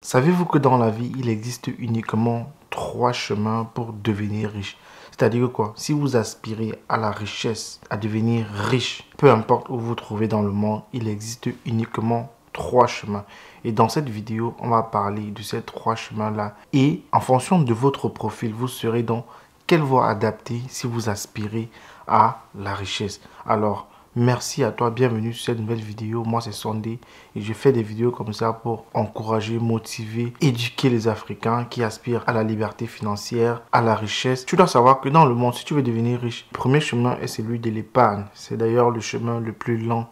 Savez-vous que dans la vie, il existe uniquement 3 chemins pour devenir riche? C'est-à-dire quoi? Si vous aspirez à la richesse, à devenir riche, peu importe où vous vous trouvez dans le monde, il existe uniquement 3 chemins. Et dans cette vidéo, on va parler de ces 3 chemins-là. Et en fonction de votre profil, vous serez dans quelle voie adapter si vous aspirez à la richesse. Alors, merci à toi, bienvenue sur cette nouvelle vidéo. Moi c'est Sondé et je fais des vidéos comme ça pour encourager, motiver, éduquer les Africains qui aspirent à la liberté financière, à la richesse. Tu dois savoir que dans le monde, si tu veux devenir riche, le premier chemin est celui de l'épargne. C'est d'ailleurs le chemin le plus lent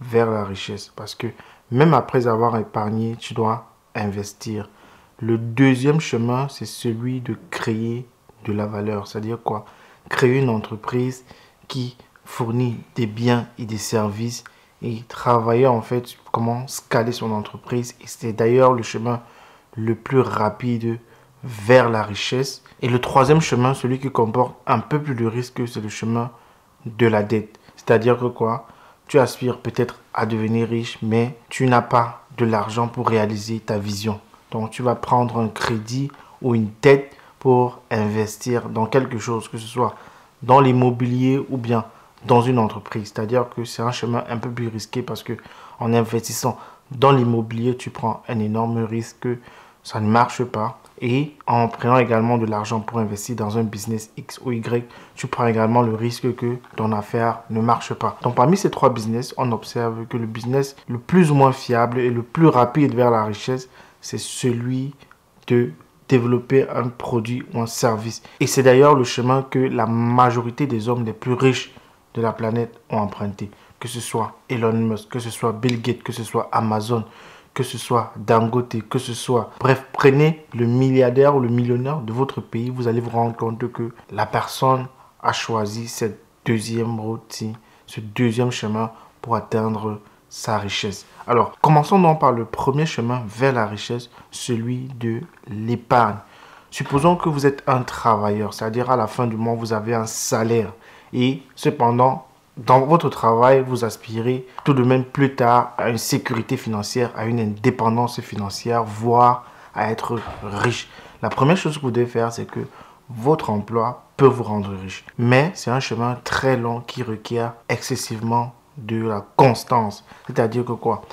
vers la richesse parce que même après avoir épargné, tu dois investir. Le deuxième chemin, c'est celui de créer de la valeur. C'est-à-dire quoi? Créer une entreprise qui fournit des biens et des services et travailler en fait comment scaler son entreprise. Et c'est d'ailleurs le chemin le plus rapide vers la richesse. Et le troisième chemin, celui qui comporte un peu plus de risques, c'est le chemin de la dette. C'est-à-dire que quoi? Tu aspires peut-être à devenir riche, mais tu n'as pas de l'argent pour réaliser ta vision. Donc tu vas prendre un crédit ou une dette pour investir dans quelque chose, que ce soit dans l'immobilier ou bien dans une entreprise. C'est-à-dire que c'est un chemin un peu plus risqué parce que en investissant dans l'immobilier, tu prends un énorme risque que ça ne marche pas. Et en prenant également de l'argent pour investir dans un business X ou Y, tu prends également le risque que ton affaire ne marche pas. Donc parmi ces 3 business, on observe que le business le plus ou moins fiable et le plus rapide vers la richesse, c'est celui de développer un produit ou un service. Et c'est d'ailleurs le chemin que la majorité des hommes les plus riches de la planète ont emprunté. Que ce soit Elon Musk, que ce soit Bill Gates, que ce soit Amazon, que ce soit Dangote, que ce soit... Bref, prenez le milliardaire ou le millionnaire de votre pays, vous allez vous rendre compte que la personne a choisi cette deuxième route, ce deuxième chemin pour atteindre sa richesse. Alors, commençons donc par le premier chemin vers la richesse, celui de l'épargne. Supposons que vous êtes un travailleur, c'est-à-dire à la fin du mois, vous avez un salaire. Et cependant, dans votre travail, vous aspirez tout de même plus tard à une sécurité financière, à une indépendance financière, voire à être riche. La première chose que vous devez faire, c'est que votre emploi peut vous rendre riche. Mais c'est un chemin très long qui requiert excessivement de la constance. C'est-à-dire que quoi?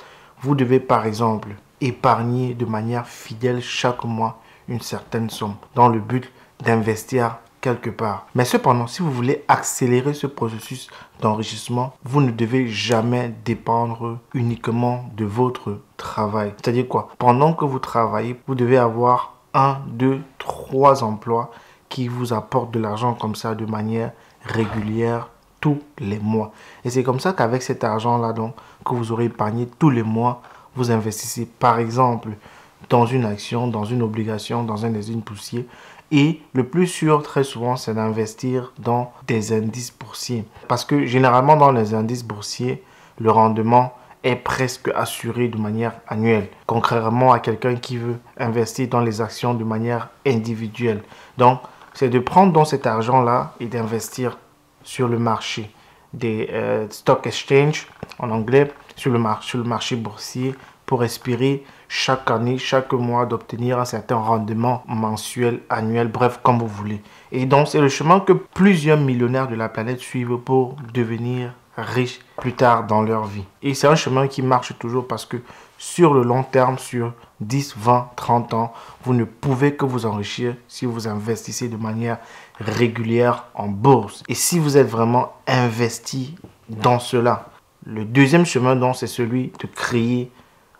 Vous devez par exemple épargner de manière fidèle chaque mois une certaine somme dans le but d'investir quelque part. Mais cependant, si vous voulez accélérer ce processus d'enrichissement, vous ne devez jamais dépendre uniquement de votre travail. C'est-à-dire quoi? Pendant que vous travaillez, vous devez avoir 1, 2, 3 emplois qui vous apportent de l'argent comme ça de manière régulière tous les mois. Et c'est comme ça qu'avec cet argent-là donc que vous aurez épargné tous les mois, vous investissez par exemple dans une action, dans une obligation, dans un indice boursier. Et le plus sûr, très souvent, c'est d'investir dans des indices boursiers. Parce que généralement, dans les indices boursiers, le rendement est presque assuré de manière annuelle. Contrairement à quelqu'un qui veut investir dans les actions de manière individuelle. Donc, c'est de prendre donc cet argent-là et d'investir sur le marché des stock exchange en anglais, sur le marché boursier pour espérer chaque année, chaque mois d'obtenir un certain rendement mensuel, annuel, bref, comme vous voulez. Et donc, c'est le chemin que plusieurs millionnaires de la planète suivent pour devenir riches plus tard dans leur vie. Et c'est un chemin qui marche toujours parce que sur le long terme, sur 10, 20, 30 ans, vous ne pouvez que vous enrichir si vous investissez de manière régulière en bourse. Et si vous êtes vraiment investi dans cela, le deuxième chemin, donc, c'est celui de créer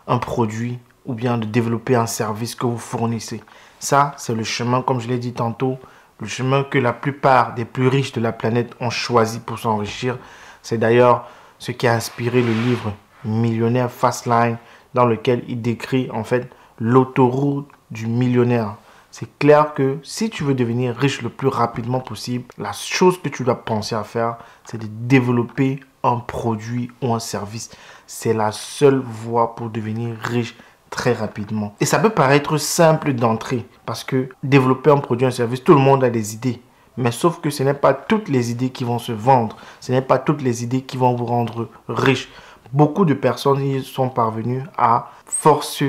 un produit ou bien de développer un service que vous fournissez. Ça, c'est le chemin, comme je l'ai dit tantôt, le chemin que la plupart des plus riches de la planète ont choisi pour s'enrichir. C'est d'ailleurs ce qui a inspiré le livre Millionnaire Fastline, dans lequel il décrit en fait l'autoroute du millionnaire. C'est clair que si tu veux devenir riche le plus rapidement possible, la chose que tu dois penser à faire, c'est de développer un produit ou un service. C'est la seule voie pour devenir riche très rapidement. Et ça peut paraître simple d'entrée parce que développer un produit, un service, tout le monde a des idées. Mais sauf que ce n'est pas toutes les idées qui vont se vendre. Ce n'est pas toutes les idées qui vont vous rendre riche. Beaucoup de personnes y sont parvenues à force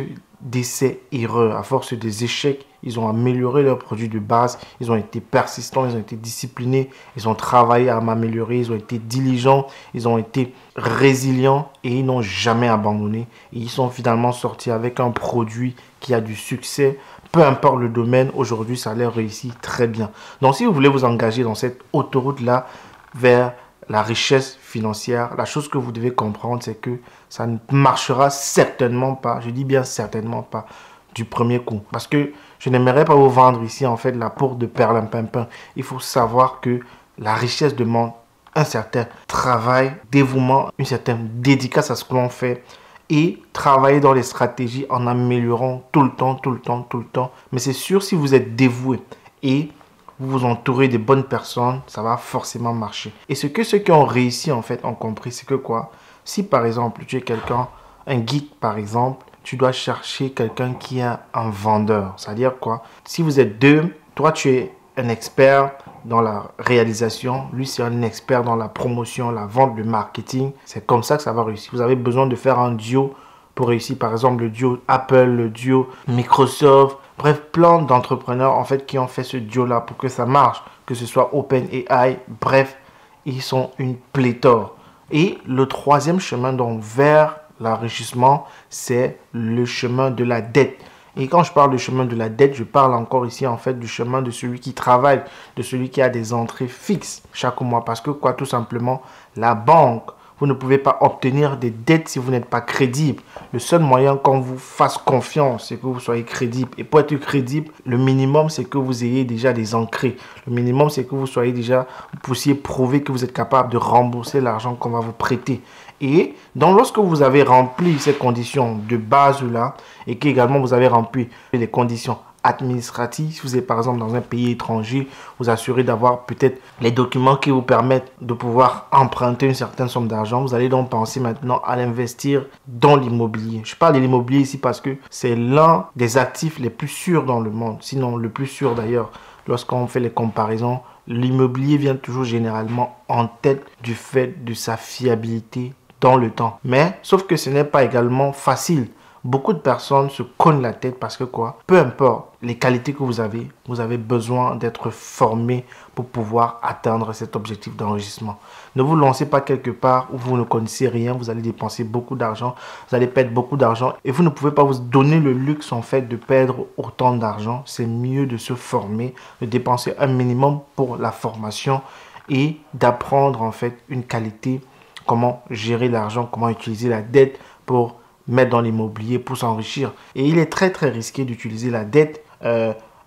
d'essais-erreurs. À force des échecs, ils ont amélioré leurs produits de base. Ils ont été persistants, ils ont été disciplinés. Ils ont travaillé à m'améliorer. Ils ont été diligents. Ils ont été résilients et ils n'ont jamais abandonné. Et ils sont finalement sortis avec un produit qui a du succès. Peu importe le domaine, aujourd'hui, ça leur réussit très bien. Donc, si vous voulez vous engager dans cette autoroute-là vers la richesse financière, la chose que vous devez comprendre, c'est que ça ne marchera certainement pas, je dis bien certainement pas, du premier coup. Parce que je n'aimerais pas vous vendre ici, en fait, la poudre de perlimpinpin. Il faut savoir que la richesse demande un certain travail, dévouement, une certaine dédicace à ce que l'on fait et travailler dans les stratégies en améliorant tout le temps. Mais c'est sûr, si vous êtes dévoué et vous vous entourez des bonnes personnes, ça va forcément marcher. Et ce que ceux qui ont réussi en fait ont compris, c'est que quoi? Si par exemple tu es quelqu'un, un geek par exemple, tu dois chercher quelqu'un qui est un vendeur. C'est-à-dire quoi? Si vous êtes deux, toi tu es un expert dans la réalisation, lui c'est un expert dans la promotion, la vente, le marketing. C'est comme ça que ça va réussir. Vous avez besoin de faire un duo pour réussir, par exemple le duo Apple, le duo Microsoft. Bref, plein d'entrepreneurs en fait qui ont fait ce duo-là pour que ça marche, que ce soit OpenAI, bref, ils sont une pléthore. Et le troisième chemin donc vers l'enrichissement, c'est le chemin de la dette. Et quand je parle du chemin de la dette, je parle encore ici en fait du chemin de celui qui travaille, de celui qui a des entrées fixes chaque mois. Parce que quoi, tout simplement, la banque, vous ne pouvez pas obtenir des dettes si vous n'êtes pas crédible. Le seul moyen qu'on vous fasse confiance, c'est que vous soyez crédible. Et pour être crédible, le minimum, c'est que vous ayez déjà des entrées. Le minimum, c'est que vous soyez déjà, vous puissiez prouver que vous êtes capable de rembourser l'argent qu'on va vous prêter. Et donc, lorsque vous avez rempli ces conditions de base-là, et qu'également vous avez rempli les conditions administratif. Si vous êtes par exemple dans un pays étranger, vous assurez d'avoir peut-être les documents qui vous permettent de pouvoir emprunter une certaine somme d'argent. Vous allez donc penser maintenant à l'investir dans l'immobilier. Je parle de l'immobilier ici parce que c'est l'un des actifs les plus sûrs dans le monde. Sinon le plus sûr d'ailleurs, lorsqu'on fait les comparaisons, l'immobilier vient toujours généralement en tête du fait de sa fiabilité dans le temps. Mais sauf que ce n'est pas également facile. Beaucoup de personnes se cognent la tête parce que quoi, peu importe les qualités que vous avez besoin d'être formé pour pouvoir atteindre cet objectif d'enrichissement. Ne vous lancez pas quelque part où vous ne connaissez rien, vous allez dépenser beaucoup d'argent, vous allez perdre beaucoup d'argent et vous ne pouvez pas vous donner le luxe en fait de perdre autant d'argent. C'est mieux de se former, de dépenser un minimum pour la formation et d'apprendre en fait une qualité, comment gérer l'argent, comment utiliser la dette pour mettre dans l'immobilier pour s'enrichir. Et il est très risqué d'utiliser la dette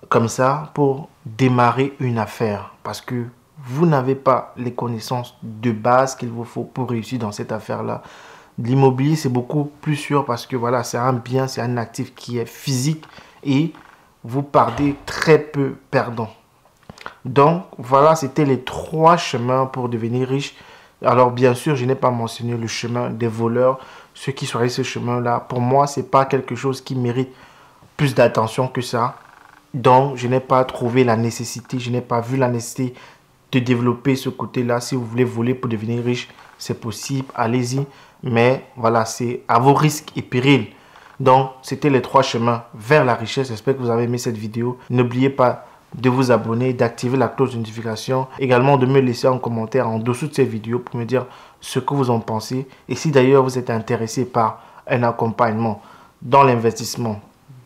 comme ça pour démarrer une affaire parce que vous n'avez pas les connaissances de base qu'il vous faut pour réussir dans cette affaire-là. L'immobilier, c'est beaucoup plus sûr parce que voilà, c'est un bien, c'est un actif qui est physique et vous partez très peu perdant. Donc, voilà, c'était les 3 chemins pour devenir riche. Alors, bien sûr, je n'ai pas mentionné le chemin des voleurs. Ceux qui choisissent ce chemin-là, pour moi, ce n'est pas quelque chose qui mérite plus d'attention que ça. Donc, je n'ai pas trouvé la nécessité, je n'ai pas vu la nécessité de développer ce côté-là. Si vous voulez voler pour devenir riche, c'est possible, allez-y. Mais voilà, c'est à vos risques et périls. Donc, c'était les 3 chemins vers la richesse. J'espère que vous avez aimé cette vidéo. N'oubliez pas de vous abonner, d'activer la cloche de notification. Également de me laisser un commentaire en dessous de cette vidéo pour me dire ce que vous en pensez. Et si d'ailleurs vous êtes intéressé par un accompagnement dans l'investissement,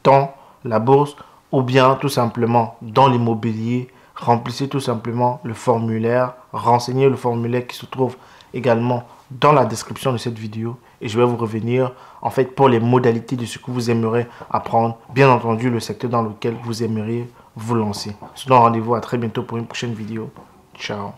dans la bourse ou bien tout simplement dans l'immobilier, remplissez tout simplement le formulaire, renseignez le formulaire qui se trouve également dans la description de cette vidéo et je vais vous revenir en fait pour les modalités de ce que vous aimeriez apprendre, bien entendu le secteur dans lequel vous aimeriez vous lancer. Sinon, rendez-vous à très bientôt pour une prochaine vidéo. Ciao.